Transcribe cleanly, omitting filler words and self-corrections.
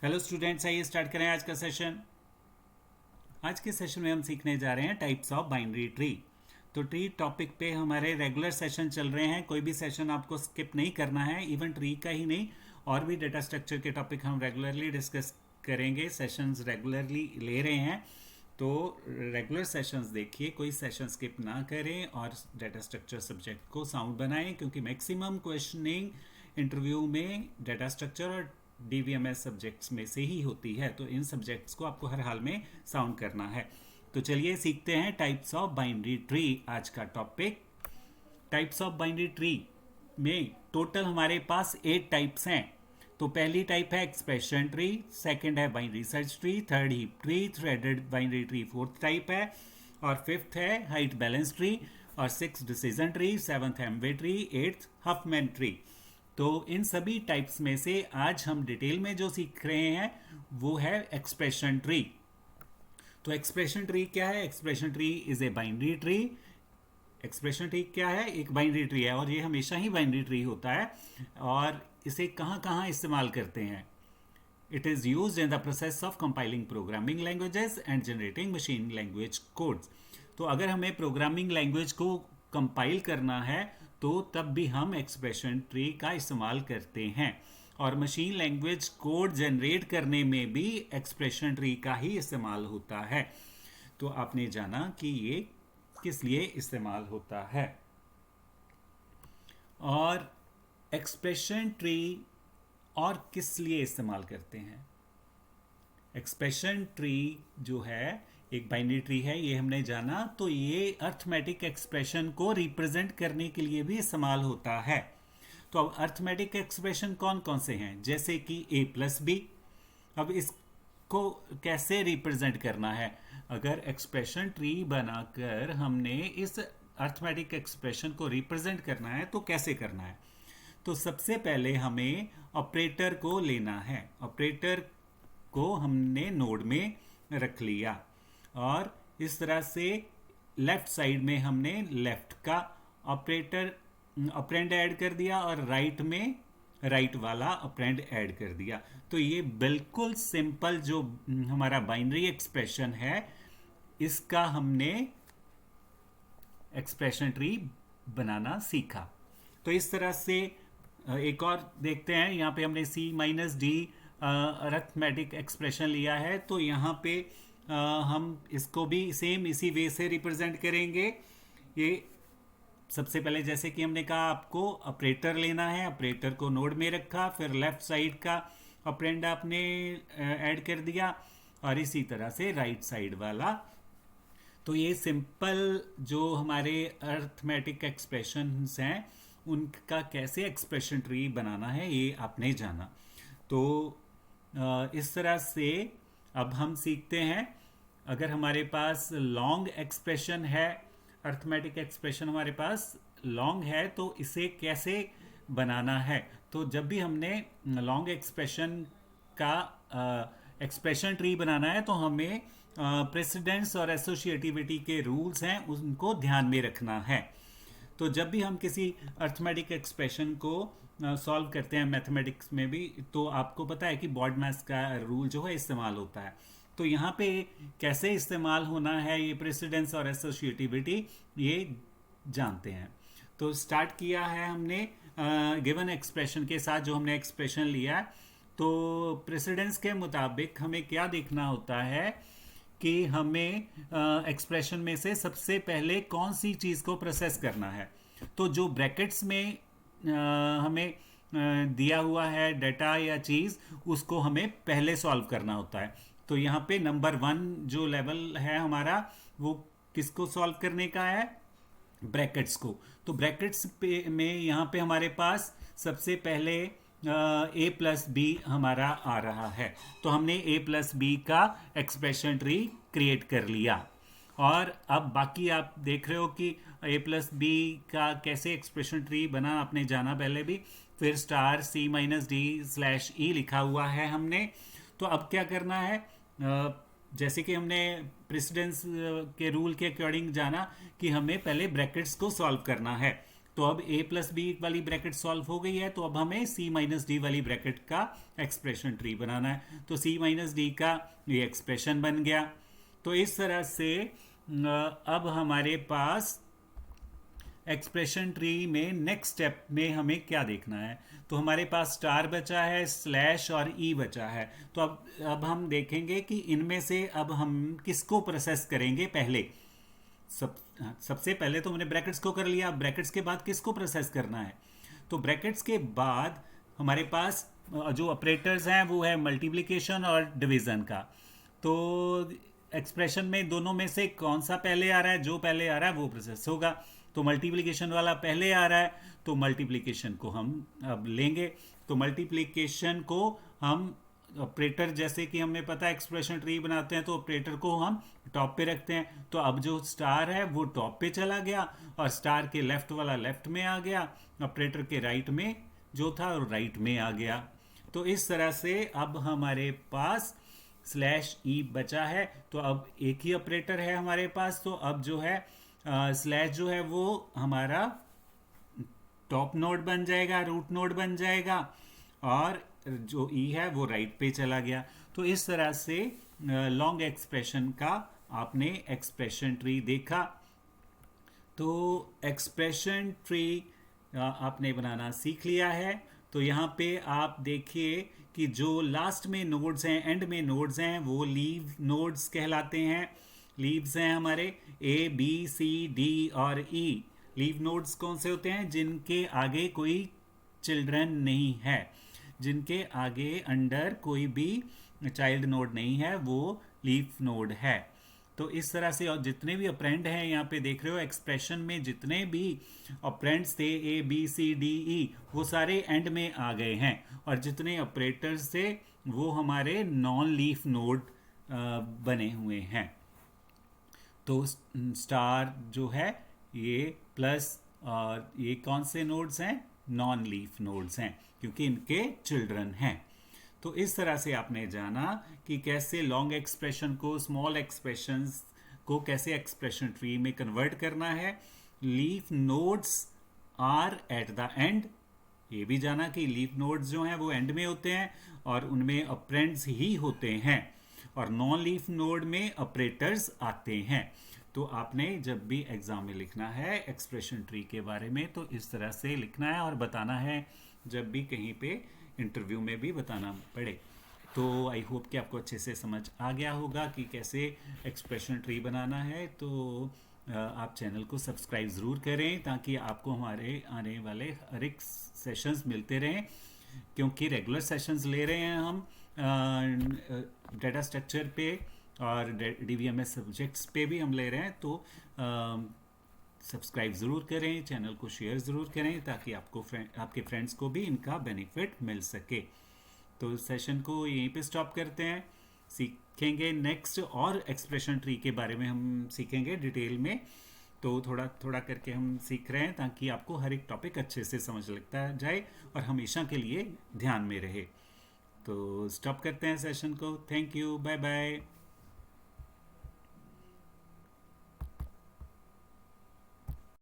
Hello students, आइए start करें आज का सेशन। आज के सेशन में हम सीखने जा रहे हैं टाइप्स ऑफ बाइनरी ट्री। तो ट्री टॉपिक पे हमारे रेगुलर सेशन चल रहे हैं, कोई भी सेशन आपको स्किप नहीं करना है। इवन ट्री का ही नहीं, और भी डेटा स्ट्रक्चर के टॉपिक हम रेगुलरली डिस्कस करेंगे। सेशंस रेगुलरली ले रहे हैं, तो रेगुलर सेशंस देखिए, कोई सेशन स्किप ना करें और डेटा स्ट्रक्चर सब्जेक्ट को साउंड बनाएं, क्योंकि मैक्सिमम क्वेश्चनिंग इंटरव्यू में डेटा स्ट्रक्चर और डीवीएमएस सब्जेक्ट्स में से ही होती है। तो इन सब्जेक्ट्स को आपको हर हाल में साउंड करना है। तो चलिए सीखते हैं टाइप्स ऑफ बाइनरी ट्री। आज का topic types of binary tree में टोटल हमारे पास 8 टाइप्स हैं। तो पहली टाइप है एक्सप्रेशन ट्री, सेकंड है binary search tree, third heap tree, threaded binary tree fourth type है, और फिफ्थ है हाइट बैलेंस ट्री, और six decision tree, seventh M way tree, eighth Huffman tree. तो इन सभी टाइप्स में से आज हम डिटेल में जो सीख रहे हैं वो है एक्सप्रेशन ट्री। तो एक्सप्रेशन ट्री क्या है? Expression tree is a binary tree. Expression tree क्या है? एक बाइनरी ट्री है, और ये हमेशा ही बाइनरी ट्री होता है। और इसे कहाँ कहाँ इस्तेमाल करते हैं? It is use in the process of compiling programming languages and generating machine language codes. तो अगर हमें प्रोग्रामिंग लैंग्वेज को कंपाइल करना है तो तब भी हम एक्सप्रेशन ट्री का इस्तेमाल करते हैं, और मशीन लैंग्वेज कोड जनरेट करने में भी एक्सप्रेशन ट्री का ही इस्तेमाल होता है। तो आपने जाना कि ये किस लिए इस्तेमाल होता है। और एक्सप्रेशन ट्री और किस लिए इस्तेमाल करते हैं? एक्सप्रेशन ट्री जो है एक बाइनरी ट्री है, ये हमने जाना। तो ये अर्थमेटिक एक्सप्रेशन को रिप्रेजेंट करने के लिए भी इस्तेमाल होता है। तो अब अर्थमेटिक एक्सप्रेशन कौन कौन से हैं? जैसे कि a प्लस बी। अब इसको कैसे रिप्रेजेंट करना है? अगर एक्सप्रेशन ट्री बनाकर हमने इस अर्थमेटिक एक्सप्रेशन को रिप्रेजेंट करना है तो कैसे करना है? तो सबसे पहले हमें ऑपरेटर को लेना है। ऑपरेटर को हमने नोड में रख लिया, और इस तरह से लेफ्ट साइड में हमने लेफ्ट का ऑपरेटर ऑपरेंड ऐड कर दिया, और राइट में राइट वाला ऑपरेंड ऐड कर दिया। तो ये बिल्कुल सिंपल जो हमारा बाइनरी एक्सप्रेशन है, इसका हमने एक्सप्रेशन ट्री बनाना सीखा। तो इस तरह से एक और देखते हैं। यहाँ पे हमने सी माइनस डी अरिथमेटिक एक्सप्रेशन लिया है, तो यहाँ पे हम इसको भी सेम इसी वे से रिप्रेजेंट करेंगे। ये सबसे पहले जैसे कि हमने कहा, आपको ऑपरेटर लेना है, ऑपरेटर को नोड में रखा, फिर लेफ्ट साइड का ऑपरेंड आपने ऐड कर दिया, और इसी तरह से राइट साइड वाला। तो ये सिंपल जो हमारे अरिथमेटिक एक्सप्रेशंस हैं उनका कैसे एक्सप्रेशन ट्री बनाना है ये आपने जाना। तो इस तरह से अब हम सीखते हैं। अगर हमारे पास लॉन्ग एक्सप्रेशन है, अरिथमेटिक एक्सप्रेशन हमारे पास लॉन्ग है, तो इसे कैसे बनाना है? तो जब भी हमने लॉन्ग एक्सप्रेशन का एक्सप्रेशन ट्री बनाना है तो हमें प्रेसिडेंस और एसोसिएटिविटी के रूल्स हैं उनको ध्यान में रखना है। तो जब भी हम किसी अर्थमेटिक एक्सप्रेशन को सॉल्व करते हैं मैथमेटिक्स में भी, तो आपको पता है कि बॉडमैस का रूल जो है इस्तेमाल होता है। तो यहाँ पे कैसे इस्तेमाल होना है ये प्रेसिडेंस और एसोसिएटिविटी, ये जानते हैं। तो स्टार्ट किया है हमने गिवन एक्सप्रेशन के साथ, जो हमने एक्सप्रेशन लिया है। तो प्रेसिडेंस के मुताबिक हमें क्या देखना होता है कि हमें एक्सप्रेशन में से सबसे पहले कौन सी चीज़ को प्रोसेस करना है। तो जो ब्रैकेट्स में हमें दिया हुआ है डाटा या चीज़, उसको हमें पहले सॉल्व करना होता है। तो यहाँ पे नंबर 1 जो लेवल है हमारा, वो किसको सॉल्व करने का है? ब्रैकेट्स को। तो ब्रैकेट्स पे में यहाँ पे हमारे पास सबसे पहले ए प्लस बी हमारा आ रहा है, तो हमने ए प्लस बी का एक्सप्रेशन ट्री क्रिएट कर लिया। और अब बाकी आप देख रहे हो कि ए प्लस बी का कैसे एक्सप्रेशन ट्री बना, आपने जाना पहले भी। फिर star c minus D slash E लिखा हुआ है हमने। तो अब क्या करना है? जैसे कि हमने प्रेसिडेंस के रूल के अकॉर्डिंग जाना कि हमें पहले ब्रैकेट्स को सॉल्व करना है। तो अब a प्लस बी वाली ब्रैकेट सॉल्व हो गई है, तो अब हमें c माइनस डी वाली ब्रैकेट का एक्सप्रेशन ट्री बनाना है। तो c माइनस डी का ये एक्सप्रेशन बन गया। तो इस तरह से अब हमारे पास एक्सप्रेशन ट्री में नेक्स्ट स्टेप में हमें क्या देखना है, तो हमारे पास स्टार बचा है, स्लैश और ई बचा है। तो अब हम देखेंगे कि इनमें से अब हम किसको प्रोसेस करेंगे पहले। सबसे पहले तो हमने ब्रैकेट्स को कर लिया, ब्रैकेट्स के बाद किसको प्रोसेस करना है। तो ब्रैकेट्स के बाद हमारे पास जो ऑपरेटर्स हैं वो है मल्टीप्लिकेशन और डिवीज़न का। तो एक्सप्रेशन में दोनों में से कौन सा पहले आ रहा है, जो पहले आ रहा है वो प्रोसेस होगा। तो मल्टीप्लिकेशन वाला पहले आ रहा है, तो मल्टीप्लिकेशन को हम अब लेंगे। तो मल्टीप्लिकेशन को हम ऑपरेटर, जैसे कि हमें पता है एक्सप्रेशन ट्री बनाते हैं तो ऑपरेटर को हम टॉप पे रखते हैं। तो अब जो स्टार है वो टॉप पे चला गया और स्टार के लेफ्ट वाला लेफ्ट में आ गया, ऑपरेटर के राइट में जो था राइट में आ गया। तो इस तरह से अब हमारे पास स्लैश ई बचा है। तो अब एक ही ऑपरेटर है हमारे पास, तो अब जो है स्लैश जो है वो हमारा टॉप नोड बन जाएगा, रूट नोड बन जाएगा, और जो ई है वो राइट पे चला गया। तो इस तरह से लॉन्ग एक्सप्रेशन का आपने एक्सप्रेशन ट्री देखा। तो एक्सप्रेशन ट्री आपने बनाना सीख लिया है। तो यहाँ पे आप देखिए कि जो लास्ट में नोड्स हैं, एंड में नोड्स हैं, वो लीव नोड्स कहलाते हैं। लीव्स हैं हमारे ए बी सी डी और ई। लीव नोड्स कौन से होते हैं? जिनके आगे कोई चिल्ड्रन नहीं है, जिनके आगे अंडर कोई भी चाइल्ड नोड नहीं है, वो लीफ नोड है। तो इस तरह से, और जितने भी ऑपरेंड हैं यहाँ पे देख रहे हो एक्सप्रेशन में, जितने भी ऑपरेंड्स थे A B C D E, वो सारे एंड में आ गए हैं। और जितने ऑपरेटर्स थे वो हमारे नॉन लीफ नोड बने हुए हैं। तो स्टार जो है ये प्लस, और ये कौन से नोड्स हैं? नॉन लीफ नोड्स हैं, क्योंकि इनके चिल्ड्रन हैं। तो इस तरह से आपने जाना कि कैसे लॉन्ग एक्सप्रेशन को, स्मॉल एक्सप्रेशंस को कैसे एक्सप्रेशन ट्री में कन्वर्ट करना है। Leaf nodes are at the end, ये भी जाना कि लीफ नोड्स जो हैं वो एंड में होते हैं और उनमें ऑपरेंड्स ही होते हैं, और नॉन लीफ नोड में ऑपरेटर्स आते हैं। तो आपने जब भी एग्जाम में लिखना है एक्सप्रेशन ट्री के बारे में तो इस तरह से लिखना है और बताना है, जब भी कहीं पे इंटरव्यू में भी बताना पड़े। तो आई होप कि आपको अच्छे से समझ आ गया होगा कि कैसे एक्सप्रेशन ट्री बनाना है। तो आप चैनल को सब्सक्राइब ज़रूर करें ताकि आपको हमारे आने वाले हर एक सेशंस मिलते रहें, क्योंकि रेगुलर सेशंस ले रहे हैं हम डेटा स्ट्रक्चर पे और DBMS सब्जेक्ट्स पे भी हम ले रहे हैं। तो सब्सक्राइब ज़रूर करें, चैनल को शेयर ज़रूर करें ताकि आपको आपके फ्रेंड्स को भी इनका बेनिफिट मिल सके। तो सेशन को यहीं पे स्टॉप करते हैं, सीखेंगे नेक्स्ट और एक्सप्रेशन ट्री के बारे में हम सीखेंगे डिटेल में। तो थोड़ा थोड़ा करके हम सीख रहे हैं ताकि आपको हर एक टॉपिक अच्छे से समझ लगता जाए और हमेशा के लिए ध्यान में रहे। तो स्टॉप करते हैं सेशन को। Thank you, bye bye.